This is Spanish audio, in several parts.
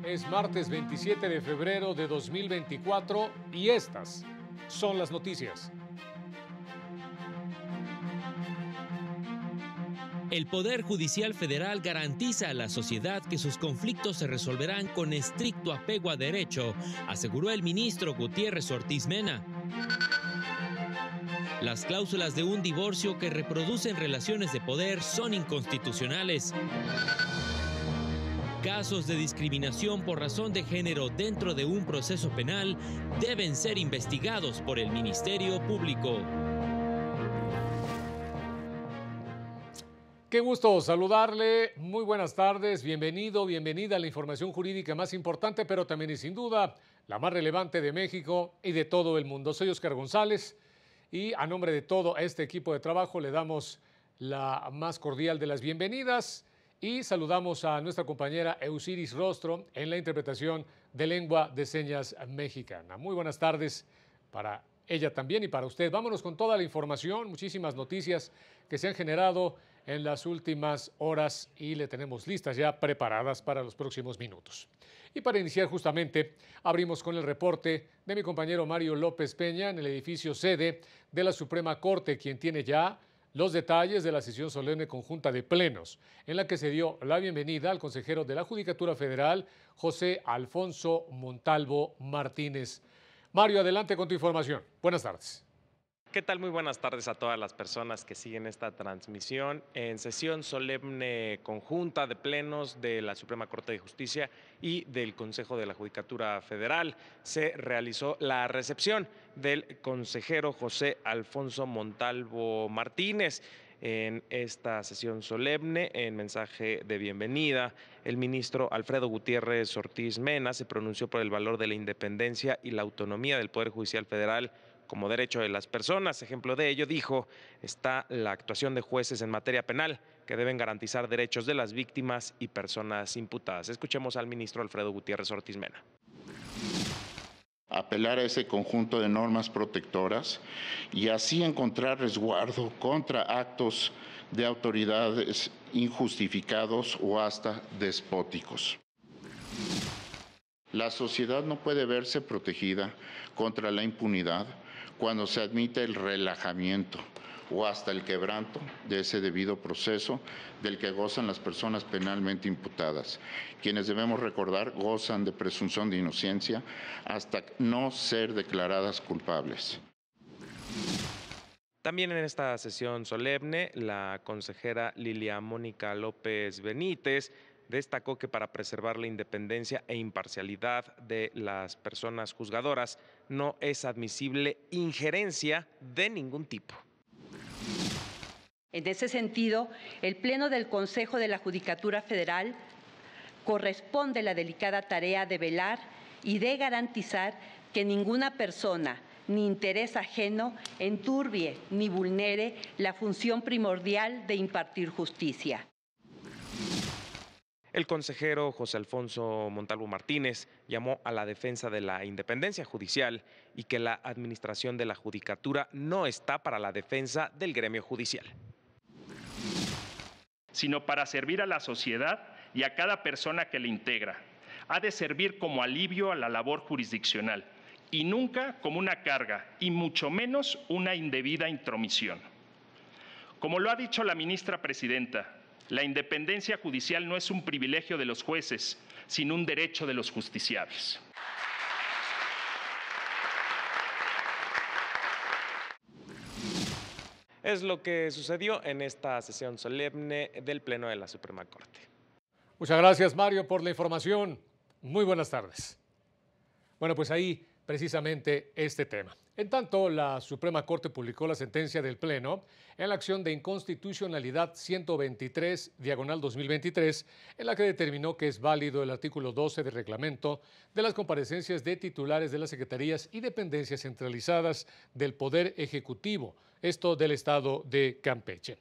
Es martes 27 de febrero de 2024 y estas son las noticias. El Poder Judicial Federal garantiza a la sociedad que sus conflictos se resolverán con estricto apego a derecho, aseguró el ministro Gutiérrez Ortiz Mena. Las cláusulas de un divorcio que reproducen relaciones de poder son inconstitucionales. Casos de discriminación por razón de género dentro de un proceso penal deben ser investigados por el Ministerio Público. Qué gusto saludarle, muy buenas tardes, bienvenido, bienvenida a la información jurídica más importante, pero también y sin duda la más relevante de México y de todo el mundo. Soy Oscar González y a nombre de todo este equipo de trabajo le damos la más cordial de las bienvenidas y saludamos a nuestra compañera Eusiris Rostro en la interpretación de lengua de señas mexicana. Muy buenas tardes para ella también y para usted. Vámonos con toda la información, muchísimas noticias que se han generado en las últimas horas y le tenemos listas ya preparadas para los próximos minutos. Y para iniciar justamente, abrimos con el reporte de mi compañero Mario López Peña en el edificio sede de la Suprema Corte, quien tiene ya los detalles de la sesión solemne conjunta de plenos, en la que se dio la bienvenida al consejero de la Judicatura Federal, José Alfonso Montalvo Martínez. Mario, adelante con tu información. Buenas tardes. ¿Qué tal? Muy buenas tardes a todas las personas que siguen esta transmisión en sesión solemne conjunta de plenos de la Suprema Corte de Justicia y del Consejo de la Judicatura Federal. Se realizó la recepción del consejero José Alfonso Montalvo Martínez. En esta sesión solemne, en mensaje de bienvenida, el ministro Alfredo Gutiérrez Ortiz Mena se pronunció por el valor de la independencia y la autonomía del Poder Judicial Federal como derecho de las personas. Ejemplo de ello, dijo, está la actuación de jueces en materia penal que deben garantizar derechos de las víctimas y personas imputadas. Escuchemos al ministro Alfredo Gutiérrez Ortiz Mena. Apelar a ese conjunto de normas protectoras y así encontrar resguardo contra actos de autoridades injustificados o hasta despóticos. La sociedad no puede verse protegida contra la impunidad cuando se admite el relajamiento o hasta el quebranto de ese debido proceso del que gozan las personas penalmente imputadas, quienes debemos recordar gozan de presunción de inocencia hasta no ser declaradas culpables. También en esta sesión solemne, la consejera Lilia Mónica López Benítez destacó que para preservar la independencia e imparcialidad de las personas juzgadoras no es admisible injerencia de ningún tipo. En ese sentido, el Pleno del Consejo de la Judicatura Federal corresponde la delicada tarea de velar y de garantizar que ninguna persona ni interés ajeno enturbie ni vulnere la función primordial de impartir justicia. El consejero José Alfonso Montalvo Martínez llamó a la defensa de la independencia judicial y que la administración de la judicatura no está para la defensa del gremio judicial, sino para servir a la sociedad y a cada persona que la integra. Ha de servir como alivio a la labor jurisdiccional y nunca como una carga, y mucho menos una indebida intromisión. Como lo ha dicho la ministra presidenta, la independencia judicial no es un privilegio de los jueces, sino un derecho de los justiciables. Es lo que sucedió en esta sesión solemne del Pleno de la Suprema Corte. Muchas gracias, Mario, por la información. Muy buenas tardes. Bueno, pues ahí precisamente este tema. En tanto, la Suprema Corte publicó la sentencia del Pleno en la acción de inconstitucionalidad 123/2023, en la que determinó que es válido el artículo 12 del reglamento de las comparecencias de titulares de las secretarías y dependencias centralizadas del Poder Ejecutivo, esto del Estado de Campeche,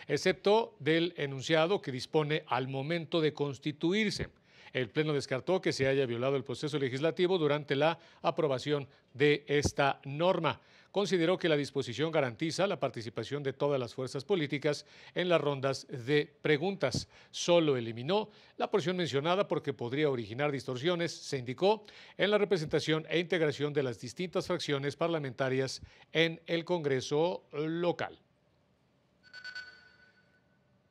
excepto del enunciado que dispone al momento de constituirse. El Pleno descartó que se haya violado el proceso legislativo durante la aprobación de esta norma. Consideró que la disposición garantiza la participación de todas las fuerzas políticas en las rondas de preguntas. Solo eliminó la porción mencionada porque podría originar distorsiones, se indicó, en la representación e integración de las distintas fracciones parlamentarias en el Congreso local.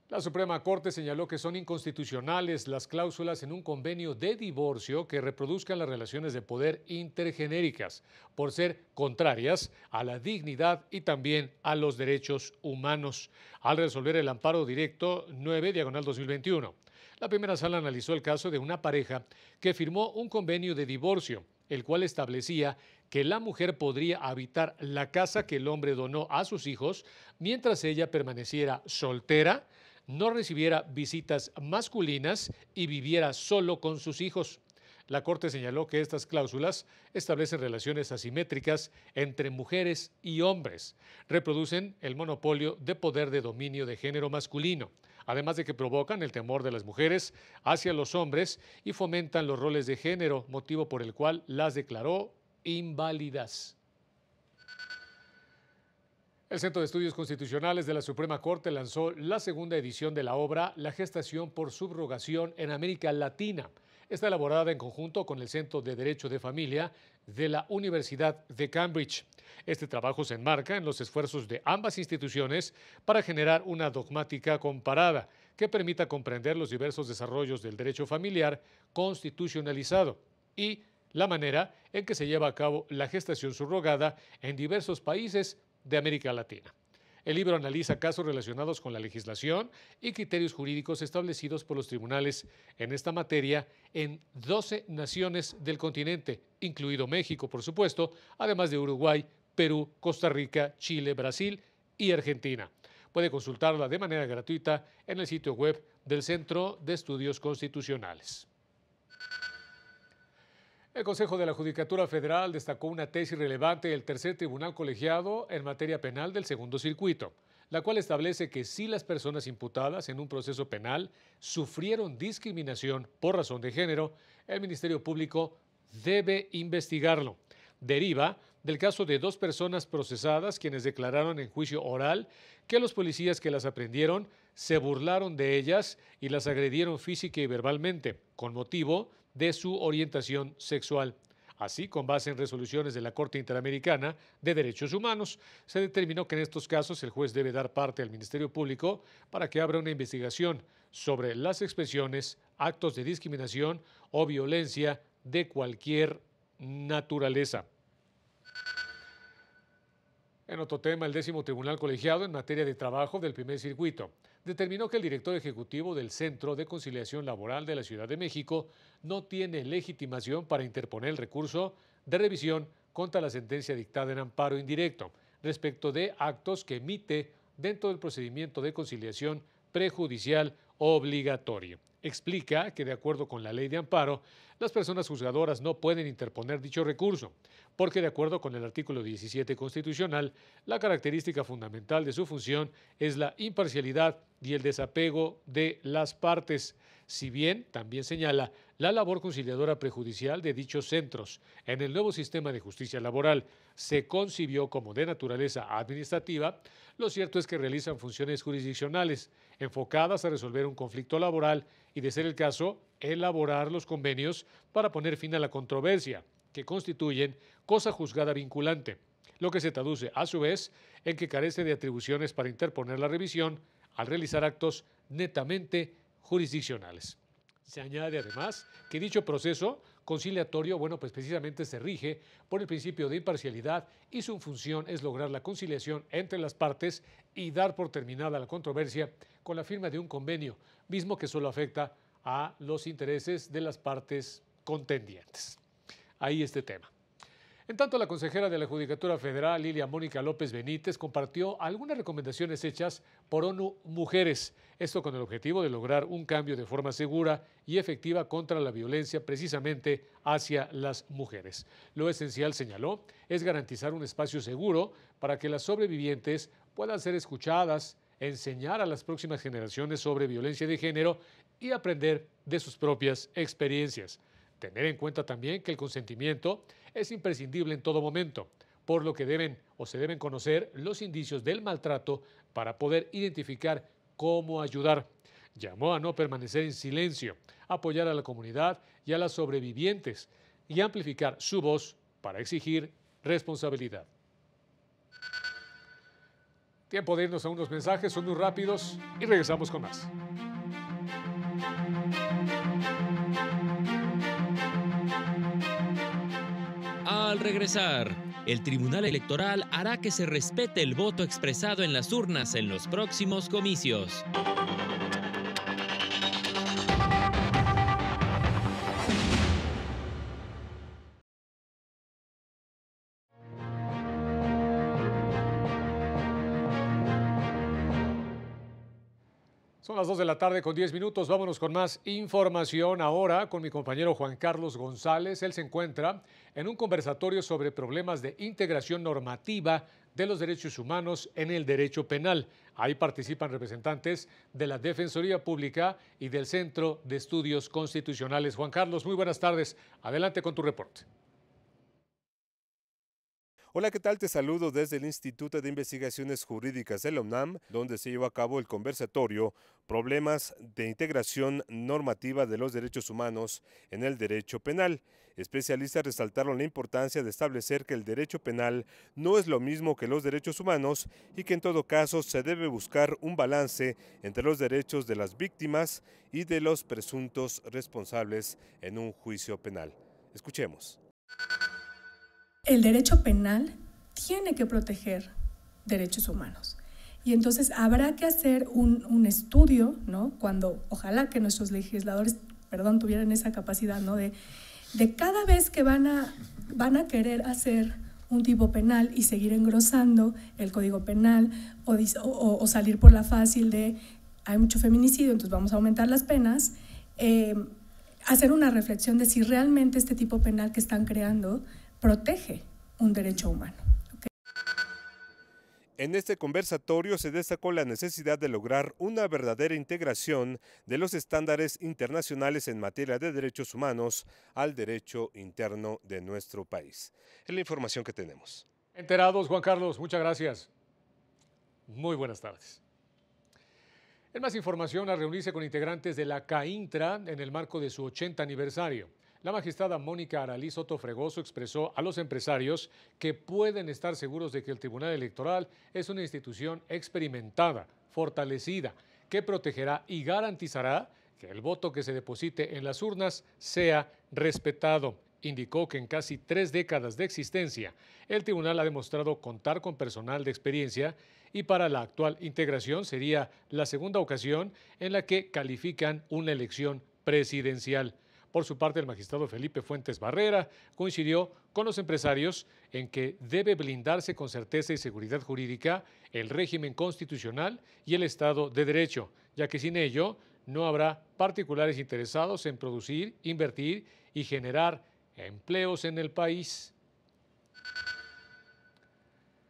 La Suprema Corte señaló que son inconstitucionales las cláusulas en un convenio de divorcio que reproduzcan las relaciones de poder intergenéricas, por ser contrarias a la dignidad y también a los derechos humanos, al resolver el amparo directo 9/2021. La primera sala analizó el caso de una pareja que firmó un convenio de divorcio, el cual establecía que la mujer podría habitar la casa que el hombre donó a sus hijos mientras ella permaneciera soltera, no recibiera visitas masculinas y viviera solo con sus hijos. La Corte señaló que estas cláusulas establecen relaciones asimétricas entre mujeres y hombres, reproducen el monopolio de poder de dominio de género masculino, además de que provocan el temor de las mujeres hacia los hombres y fomentan los roles de género, motivo por el cual las declaró inválidas. El Centro de Estudios Constitucionales de la Suprema Corte lanzó la segunda edición de la obra La gestación por subrogación en América Latina. Está elaborada en conjunto con el Centro de Derecho de Familia de la Universidad de Cambridge. Este trabajo se enmarca en los esfuerzos de ambas instituciones para generar una dogmática comparada que permita comprender los diversos desarrollos del derecho familiar constitucionalizado y la manera en que se lleva a cabo la gestación subrogada en diversos países de América Latina. El libro analiza casos relacionados con la legislación y criterios jurídicos establecidos por los tribunales en esta materia en 12 naciones del continente, incluido México, por supuesto, además de Uruguay, Perú, Costa Rica, Chile, Brasil y Argentina. Puede consultarla de manera gratuita en el sitio web del Centro de Estudios Constitucionales. El Consejo de la Judicatura Federal destacó una tesis relevante del tercer tribunal colegiado en materia penal del segundo circuito, la cual establece que si las personas imputadas en un proceso penal sufrieron discriminación por razón de género, el Ministerio Público debe investigarlo. Deriva del caso de 2 personas procesadas quienes declararon en juicio oral que los policías que las aprendieron se burlaron de ellas y las agredieron física y verbalmente, con motivo de su orientación sexual. Así, con base en resoluciones de la Corte Interamericana de Derechos Humanos, se determinó que en estos casos el juez debe dar parte al Ministerio Público para que abra una investigación sobre las expresiones, actos de discriminación o violencia de cualquier naturaleza. En otro tema, el 10º Tribunal Colegiado en materia de trabajo del primer circuito determinó que el director ejecutivo del Centro de Conciliación Laboral de la Ciudad de México no tiene legitimación para interponer el recurso de revisión contra la sentencia dictada en amparo indirecto respecto de actos que emite dentro del procedimiento de conciliación prejudicial obligatorio. Explica que, de acuerdo con la ley de amparo, las personas juzgadoras no pueden interponer dicho recurso, porque de acuerdo con el artículo 17 constitucional, la característica fundamental de su función es la imparcialidad y el desapego de las partes, si bien también señala la labor conciliadora prejudicial de dichos centros. En el nuevo sistema de justicia laboral se concibió como de naturaleza administrativa, lo cierto es que realizan funciones jurisdiccionales enfocadas a resolver un conflicto laboral y, de ser el caso, elaborar los convenios para poner fin a la controversia, que constituyen cosa juzgada vinculante, lo que se traduce a su vez en que carece de atribuciones para interponer la revisión al realizar actos netamente jurisdiccionales. Se añade además que dicho proceso conciliatorio, pues precisamente se rige por el principio de imparcialidad y su función es lograr la conciliación entre las partes y dar por terminada la controversia con la firma de un convenio, mismo que solo afecta a los intereses de las partes contendientes. Ahí este tema. En tanto, la consejera de la Judicatura Federal, Lilia Mónica López Benítez, compartió algunas recomendaciones hechas por ONU Mujeres, esto con el objetivo de lograr un cambio de forma segura y efectiva contra la violencia precisamente hacia las mujeres. Lo esencial, señaló, es garantizar un espacio seguro para que las sobrevivientes puedan ser escuchadas, enseñar a las próximas generaciones sobre violencia de género y aprender de sus propias experiencias. Tener en cuenta también que el consentimiento es imprescindible en todo momento, por lo que se deben conocer los indicios del maltrato para poder identificar cómo ayudar. Llamó a no permanecer en silencio, apoyar a la comunidad y a las sobrevivientes y amplificar su voz para exigir responsabilidad. Tiempo de irnos a unos mensajes, son muy rápidos y regresamos con más. Al regresar, el Tribunal Electoral hará que se respete el voto expresado en las urnas en los próximos comicios. Son las 2 de la tarde con 10 minutos. Vámonos con más información ahora con mi compañero Juan Carlos González. Él se encuentra en un conversatorio sobre problemas de integración normativa de los derechos humanos en el derecho penal. Ahí participan representantes de la Defensoría Pública y del Centro de Estudios Constitucionales. Juan Carlos, muy buenas tardes. Adelante con tu reporte. Hola, ¿qué tal? Te saludo desde el Instituto de Investigaciones Jurídicas de la UNAM, donde se llevó a cabo el conversatorio Problemas de Integración Normativa de los Derechos Humanos en el Derecho Penal. Especialistas resaltaron la importancia de establecer que el derecho penal no es lo mismo que los derechos humanos y que en todo caso se debe buscar un balance entre los derechos de las víctimas y de los presuntos responsables en un juicio penal. Escuchemos. El derecho penal tiene que proteger derechos humanos. Y entonces habrá que hacer un estudio, ¿no? Cuando ojalá que nuestros legisladores, tuvieran esa capacidad, ¿no? De cada vez que van a querer hacer un tipo penal y seguir engrosando el Código Penal o salir por la fácil de hay mucho feminicidio, entonces vamos a aumentar las penas, hacer una reflexión de si realmente este tipo penal que están creando protege un derecho humano. ¿Okay? En este conversatorio se destacó la necesidad de lograr una verdadera integración de los estándares internacionales en materia de derechos humanos al derecho interno de nuestro país. Es la información que tenemos. Enterados, Juan Carlos, muchas gracias. Muy buenas tardes. En más información, a reunirse con integrantes de la CAINTRA en el marco de su 80 aniversario. La magistrada Mónica Aralí Soto Fregoso expresó a los empresarios que pueden estar seguros de que el Tribunal Electoral es una institución experimentada, fortalecida, que protegerá y garantizará que el voto que se deposite en las urnas sea respetado. Indicó que en casi 3 décadas de existencia, el tribunal ha demostrado contar con personal de experiencia y para la actual integración sería la segunda ocasión en la que califican una elección presidencial. Por su parte, el magistrado Felipe Fuentes Barrera coincidió con los empresarios en que debe blindarse con certeza y seguridad jurídica el régimen constitucional y el Estado de Derecho, ya que sin ello no habrá particulares interesados en producir, invertir y generar empleos en el país.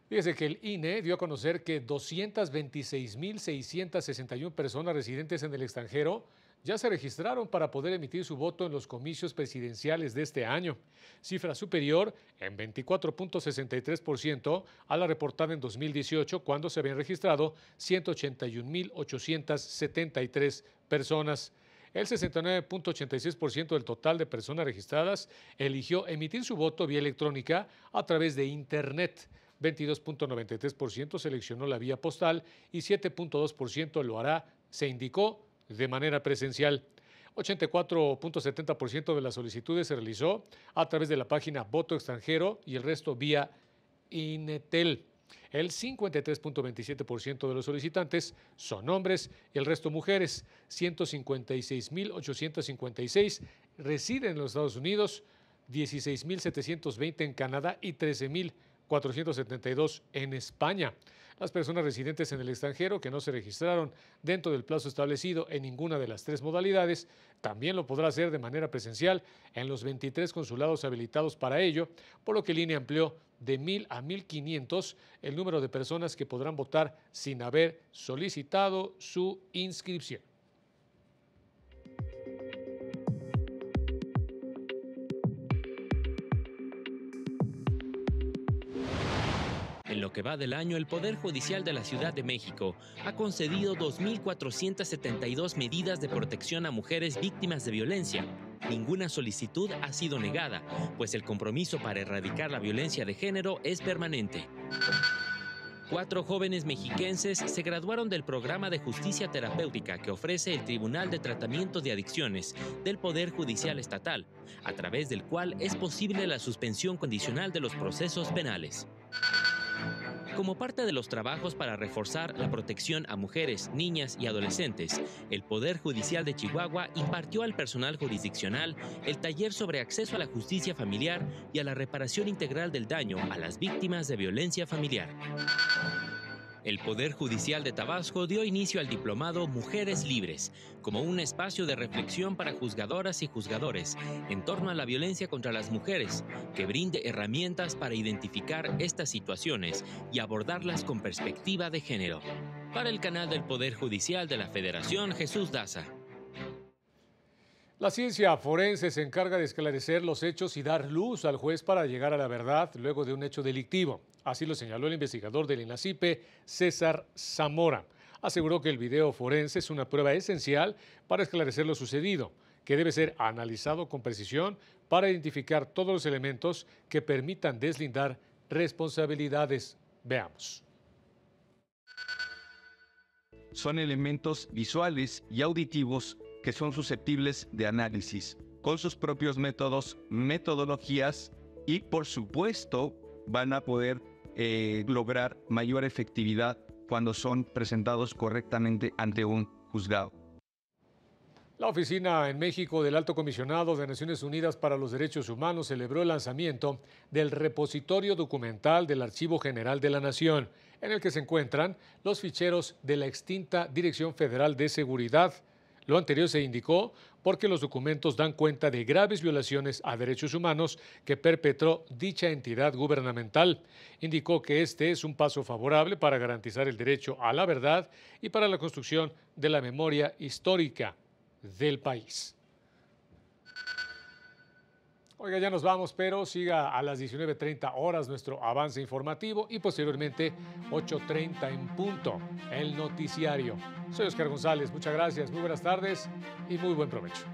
Fíjese que el INE dio a conocer que 226.661 personas residentes en el extranjero ya se registraron para poder emitir su voto en los comicios presidenciales de este año, cifra superior en 24.63% a la reportada en 2018, cuando se habían registrado 181.873 personas. El 69.86% del total de personas registradas eligió emitir su voto vía electrónica a través de Internet. 22.93% seleccionó la vía postal y 7.2% lo hará, se indicó, de manera presencial. 84.70% de las solicitudes se realizó a través de la página Voto Extranjero y el resto vía Inetel. El 53.27% de los solicitantes son hombres y el resto mujeres. 156.856 residen en los Estados Unidos, 16.720 en Canadá y 13.472 en España. Las personas residentes en el extranjero que no se registraron dentro del plazo establecido en ninguna de las 3 modalidades también lo podrá hacer de manera presencial en los 23 consulados habilitados para ello, por lo que el INE amplió de 1,000 a 1,500 el número de personas que podrán votar sin haber solicitado su inscripción. En lo que va del año, el Poder Judicial de la Ciudad de México ha concedido 2.472 medidas de protección a mujeres víctimas de violencia. Ninguna solicitud ha sido negada, pues el compromiso para erradicar la violencia de género es permanente. 4 jóvenes mexiquenses se graduaron del programa de justicia terapéutica que ofrece el Tribunal de Tratamiento de Adicciones del Poder Judicial Estatal, a través del cual es posible la suspensión condicional de los procesos penales. Como parte de los trabajos para reforzar la protección a mujeres, niñas y adolescentes, el Poder Judicial de Chihuahua impartió al personal jurisdiccional el taller sobre acceso a la justicia familiar y a la reparación integral del daño a las víctimas de violencia familiar. El Poder Judicial de Tabasco dio inicio al diplomado Mujeres Libres, como un espacio de reflexión para juzgadoras y juzgadores en torno a la violencia contra las mujeres, que brinde herramientas para identificar estas situaciones y abordarlas con perspectiva de género. Para el canal del Poder Judicial de la Federación, Jesús Daza. La ciencia forense se encarga de esclarecer los hechos y dar luz al juez para llegar a la verdad luego de un hecho delictivo. Así lo señaló el investigador del INACIPE, César Zamora. Aseguró que el video forense es una prueba esencial para esclarecer lo sucedido, que debe ser analizado con precisión para identificar todos los elementos que permitan deslindar responsabilidades. Veamos. Son elementos visuales y auditivos que son susceptibles de análisis, con sus propios métodos, metodologías y, por supuesto, van a poder lograr mayor efectividad cuando son presentados correctamente ante un juzgado. La oficina en México del Alto Comisionado de Naciones Unidas para los Derechos Humanos celebró el lanzamiento del repositorio documental del Archivo General de la Nación, en el que se encuentran los ficheros de la extinta Dirección Federal de Seguridad. Lo anterior se indicó porque los documentos dan cuenta de graves violaciones a derechos humanos que perpetró dicha entidad gubernamental. Indicó que este es un paso favorable para garantizar el derecho a la verdad y para la construcción de la memoria histórica del país. Oiga, ya nos vamos, pero siga a las 19:30 horas nuestro avance informativo y posteriormente 8:30 en punto el noticiario. Soy Oscar González, muchas gracias, muy buenas tardes y muy buen provecho.